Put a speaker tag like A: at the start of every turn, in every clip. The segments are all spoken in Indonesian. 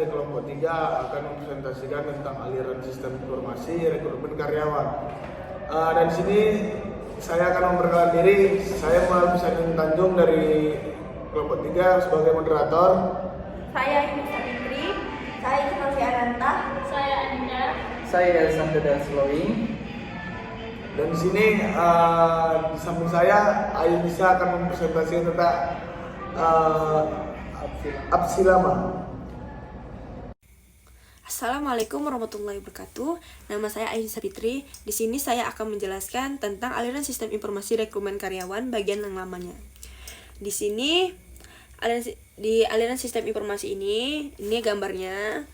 A: dari kelompok 3 akan mempresentasikan tentang aliran sistem informasi rekrutmen karyawan. Dan di sini saya akan memperkenalkan diri. Saya Muhammad Sanin Tanjung dari kelompok 3 sebagai moderator.
B: Saya Ibu Savitri, saya Ismail Ananta, saya Anida,
C: Saya Alexander dan Slowing.
A: Dan di sini di samping saya Aisyah akan mempresentasikan tentang Absilama.
D: Assalamualaikum warahmatullahi wabarakatuh. Nama saya Aisyah Fitri. Di sini saya akan menjelaskan tentang aliran sistem informasi rekrutmen karyawan bagian yang lamanya. Di sini di aliran sistem informasi ini gambarnya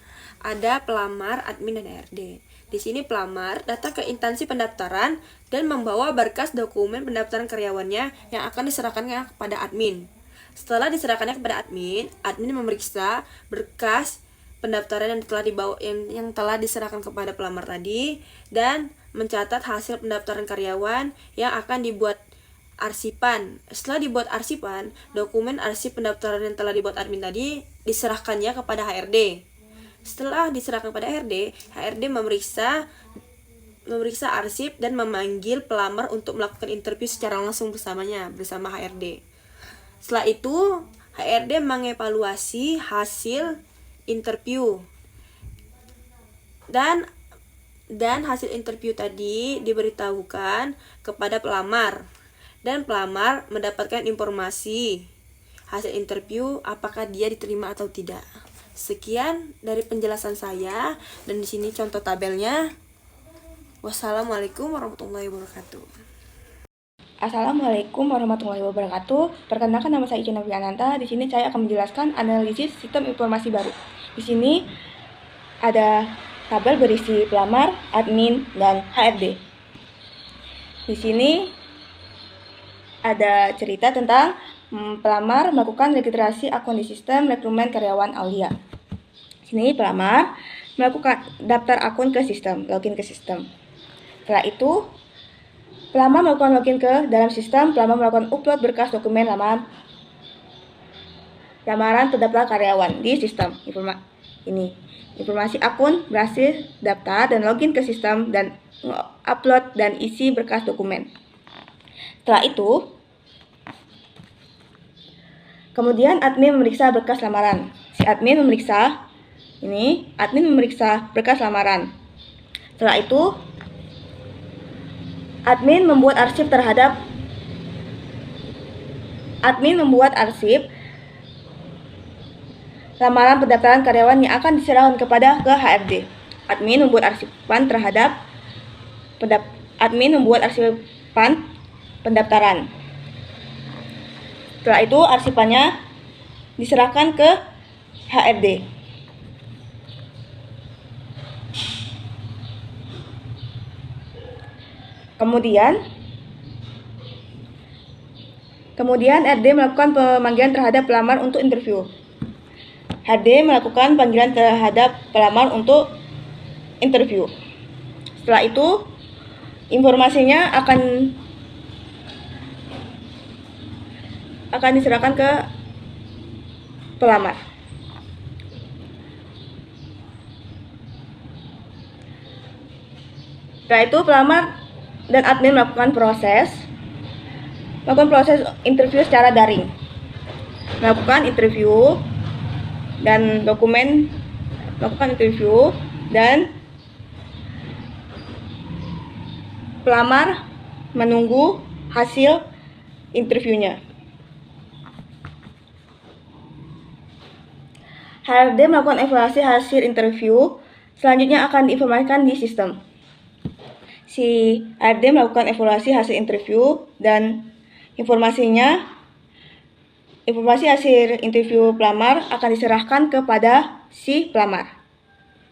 D: ada pelamar, admin, dan HRD. Di sini pelamar datang ke instansi pendaftaran dan membawa berkas dokumen pendaftaran karyawannya yang akan diserahkannya kepada admin. Setelah diserahkannya kepada admin memeriksa berkas pendaftaran yang telah diserahkan kepada pelamar tadi dan mencatat hasil pendaftaran karyawan yang akan dibuat arsipan. Setelah dibuat arsipan, dokumen arsip pendaftaran yang telah dibuat admin tadi diserahkannya kepada HRD. Setelah diserahkan kepada HRD memeriksa arsip dan memanggil pelamar untuk melakukan interview secara langsung bersama HRD. Setelah itu, HRD mengevaluasi hasil interview dan hasil interview tadi diberitahukan kepada pelamar dan pelamar mendapatkan informasi hasil interview apakah dia diterima atau tidak. Sekian dari penjelasan saya dan di sini contoh tabelnya. Wassalamualaikum warahmatullahi wabarakatuh.
B: Assalamualaikum warahmatullahi wabarakatuh. Perkenalkan, nama saya Icina Ananta. Di sini saya akan menjelaskan analisis sistem informasi baru. Di sini ada tabel berisi pelamar, admin, dan HRD. Di sini ada cerita tentang pelamar melakukan registrasi akun di sistem rekrutmen karyawan Aulia. Di sini pelamar melakukan daftar akun ke sistem, login ke sistem. Setelah itu, pelamar melakukan login ke dalam sistem. Pelamar melakukan upload berkas dokumen lamaran terdaftar karyawan di sistem. Informasi akun berhasil daftar dan login ke sistem dan upload dan isi berkas dokumen. Setelah itu, kemudian admin memeriksa berkas lamaran. Admin memeriksa berkas lamaran. Setelah itu, admin membuat arsip lamaran pendaftaran karyawan yang akan diserahkan kepada HRD. Admin membuat arsipan pendaftaran. Setelah itu arsipannya diserahkan ke HRD. Kemudian RD melakukan pemanggilan terhadap pelamar untuk interview. HRD melakukan panggilan terhadap pelamar untuk interview. Setelah itu, informasinya akan diserahkan ke pelamar. Setelah itu, pelamar dan admin melakukan proses interview secara daring. Melakukan interview dan pelamar menunggu hasil interviewnya. HRD melakukan evaluasi hasil interview, selanjutnya akan diinformasikan di sistem. Si HRD melakukan evaluasi hasil interview dan informasi hasil interview pelamar akan diserahkan kepada si pelamar.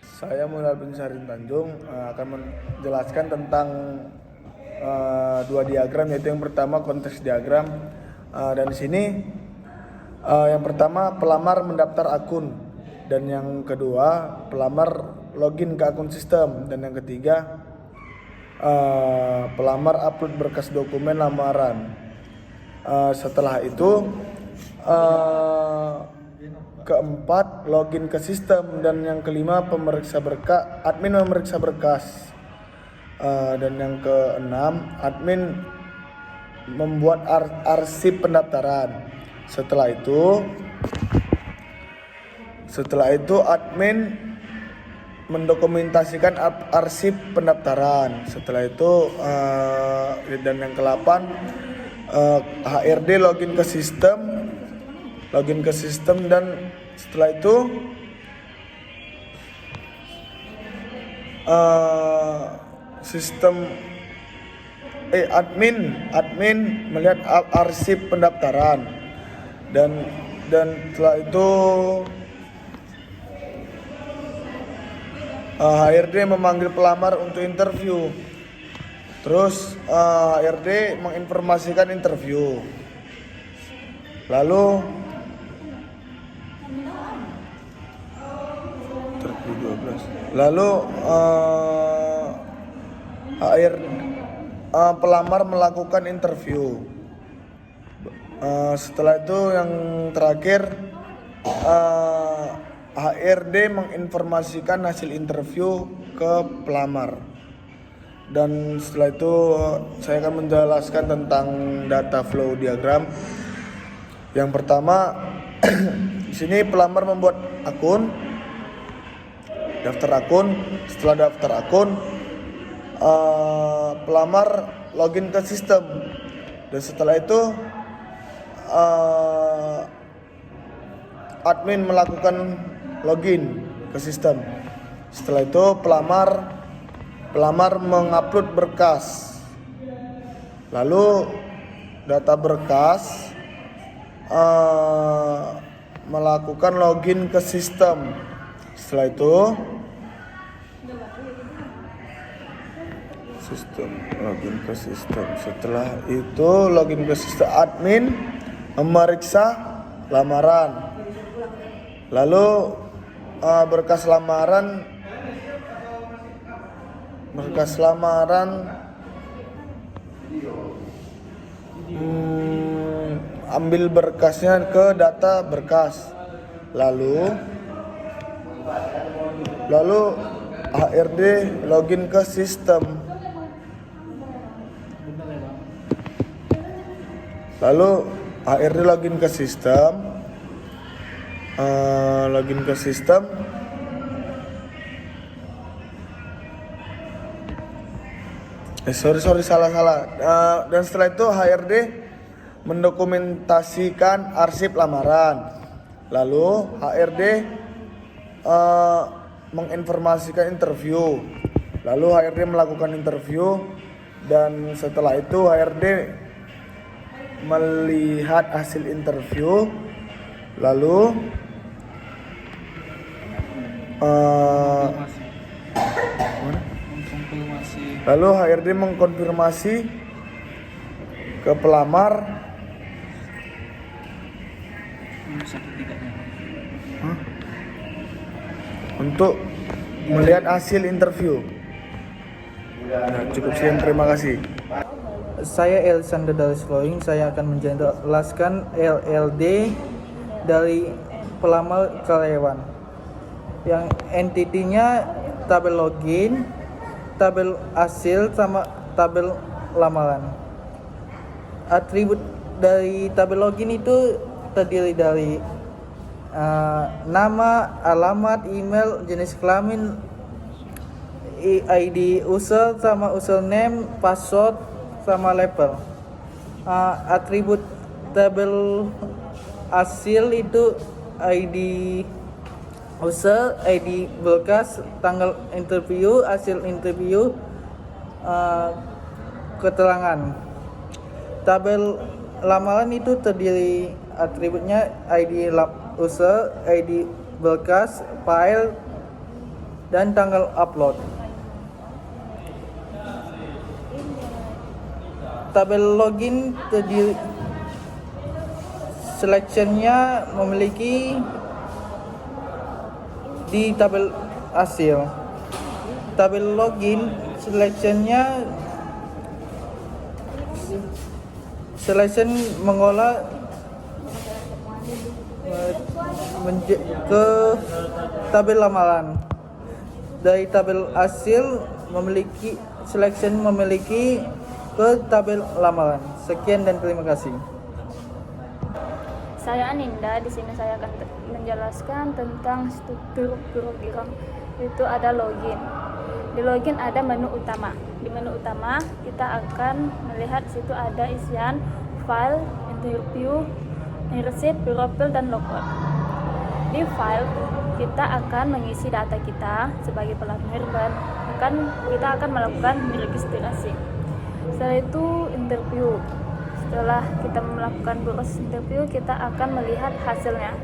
A: Saya Muhammad bin Sarin Tanjung akan menjelaskan tentang dua diagram, yaitu yang pertama konteks diagram dan di sini yang pertama pelamar mendaftar akun dan yang kedua pelamar login ke akun sistem dan yang ketiga pelamar upload berkas dokumen lamaran. Setelah itu keempat login ke sistem, dan yang kelima pemeriksa berkas, admin memeriksa berkas. Dan yang keenam admin membuat arsip pendaftaran. Setelah itu admin mendokumentasikan arsip pendaftaran. Setelah itu dan yang ke-8 HRD login ke sistem, dan setelah itu admin melihat arsip pendaftaran, dan setelah itu HRD memanggil pelamar untuk interview. Terus HRD menginformasikan interview. Lalu pelamar melakukan interview. Setelah itu yang terakhir HRD menginformasikan hasil interview ke pelamar. Dan setelah itu saya akan menjelaskan tentang data flow diagram. Yang pertama, di sini pelamar membuat akun, daftar akun. Setelah daftar akun, pelamar login ke sistem, dan setelah itu admin melakukan login ke sistem. Setelah itu pelamar mengupload berkas, lalu data berkas melakukan login ke sistem. Setelah itu login ke sistem, admin memeriksa lamaran. Lalu berkas lamaran ambil berkasnya ke data berkas. Lalu HRD login ke sistem. Salah. Dan setelah itu HRD mendokumentasikan arsip lamaran. Lalu HRD menginformasikan interview. Lalu HRD melakukan interview, dan setelah itu HRD melihat hasil interview. Lalu HRD mengkonfirmasi ke pelamar untuk melihat hasil interview. Cukup sekian, terima kasih.
E: Saya Alexander dari Slowing. Saya akan menjelaskan LLD dari pelamar karyawan. Yang entitinya tabel login, tabel hasil, sama tabel lamaran. Atribut dari tabel login itu terdiri dari nama, alamat, email, jenis kelamin, ID user sama username, password sama label. Atribut tabel hasil itu ID user, ID berkas, tanggal interview, hasil interview, keterangan. Tabel lamaran itu terdiri atributnya ID user, ID berkas, file, dan tanggal upload. Tabel login terdiri selectionnya memiliki di tabel hasil. Tabel login selection mengolah ke tabel lamalan. Dari tabel hasil selection memiliki ke tabel lamalan. Sekian dan terima kasih.
F: Saya Aninda, di sini saya akan menjelaskan tentang struktur program. Itu ada login. Di login ada menu utama. Di menu utama kita akan melihat situ ada isian file, interview, receipt, profil, dan logout. Di file kita akan mengisi data kita sebagai pelamar dan kita akan melakukan registrasi. Setelah itu interview. Setelah kita melakukan proses interview, kita akan melihat hasilnya.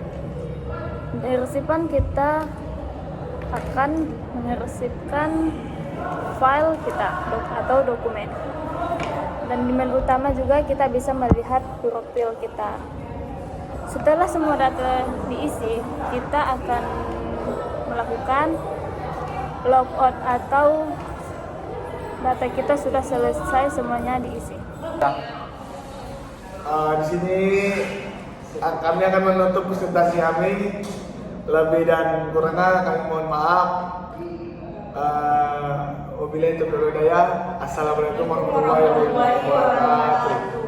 F: Di resipan kita akan meresipkan file kita atau dokumen. Dan di menu utama juga kita bisa melihat profil kita. Setelah semua data diisi, kita akan melakukan logout atau data kita sudah selesai semuanya diisi.
A: Di sini kami akan menutup presentasi kami. Lebih dan kurangnya kami mohon maaf. Wabillahi taufiq wal hidayah. Assalamualaikum warahmatullahi wabarakatuh.